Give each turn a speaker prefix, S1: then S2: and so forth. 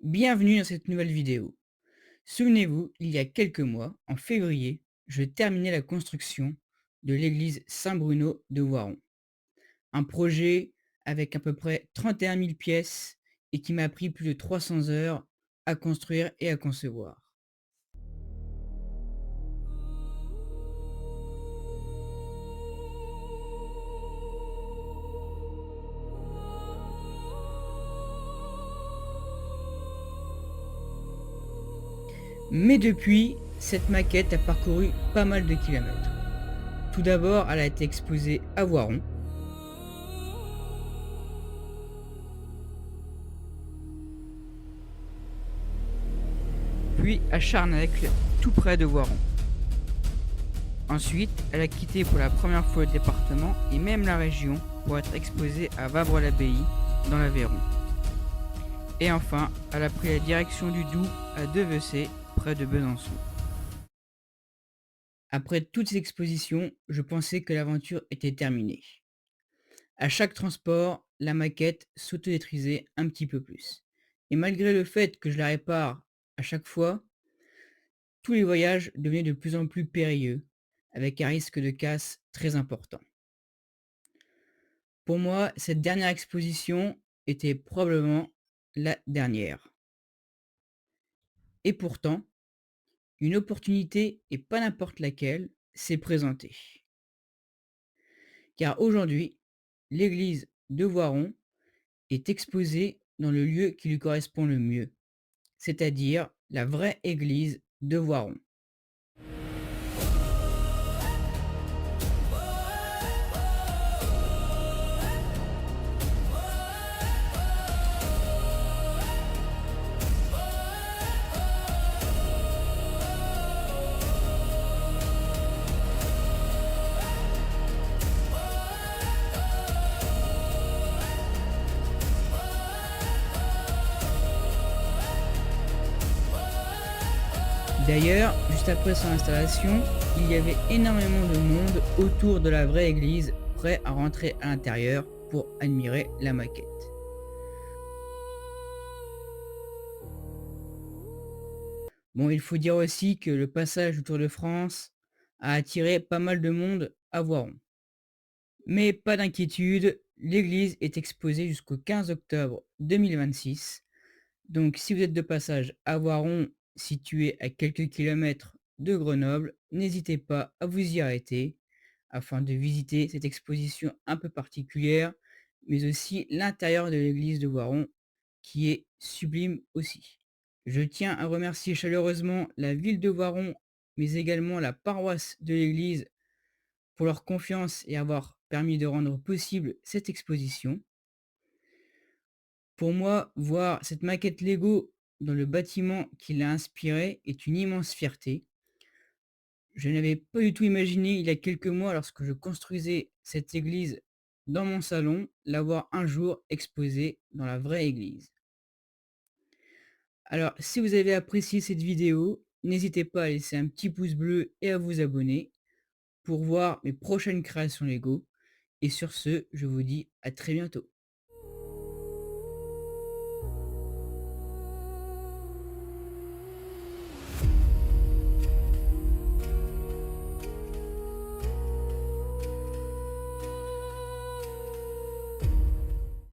S1: Bienvenue dans cette nouvelle vidéo. Souvenez-vous, il y a quelques mois, en février, je terminais la construction de l'église Saint-Bruno de Voiron. Un projet avec à peu près 31 000 pièces et qui m'a pris plus de 300 heures à construire et à concevoir. Mais depuis, cette maquette a parcouru pas mal de kilomètres. Tout d'abord, elle a été exposée à Voiron, puis à Charnècle, tout près de Voiron. Ensuite, elle a quitté pour la première fois le département et même la région pour être exposée à Vabre-l'Abbaye, dans l'Aveyron. Et enfin, elle a pris la direction du Doubs à Devecey, près de Besançon. Après toutes ces expositions, je pensais que l'aventure était terminée. À chaque transport, la maquette s'autodétruisait un petit peu plus. Et malgré le fait que je la répare à chaque fois, tous les voyages devenaient de plus en plus périlleux, avec un risque de casse très important. Pour moi, cette dernière exposition était probablement la dernière. Et pourtant, une opportunité, et pas n'importe laquelle, s'est présentée. Car aujourd'hui, l'église de Voiron est exposée dans le lieu qui lui correspond le mieux, c'est-à-dire la vraie église de Voiron. D'ailleurs, juste après son installation, il y avait énormément de monde autour de la vraie église, prêt à rentrer à l'intérieur pour admirer la maquette. Bon, il faut dire aussi que le passage du Tour de France a attiré pas mal de monde à Voiron. Mais pas d'inquiétude, l'église est exposée jusqu'au 15 octobre 2026. Donc si vous êtes de passage à Voiron, situé à quelques kilomètres de Grenoble, n'hésitez pas à vous y arrêter afin de visiter cette exposition un peu particulière, mais aussi l'intérieur de l'église de Voiron qui est sublime aussi. Je tiens à remercier chaleureusement la ville de Voiron, mais également la paroisse de l'église pour leur confiance et avoir permis de rendre possible cette exposition. Pour moi, voir cette maquette Lego dans le bâtiment qui l'a inspiré est une immense fierté. Je n'avais pas du tout imaginé il y a quelques mois, lorsque je construisais cette église dans mon salon, l'avoir un jour exposée dans la vraie église. Alors, si vous avez apprécié cette vidéo, n'hésitez pas à laisser un petit pouce bleu et à vous abonner pour voir mes prochaines créations Lego. Et sur ce, je vous dis à très bientôt.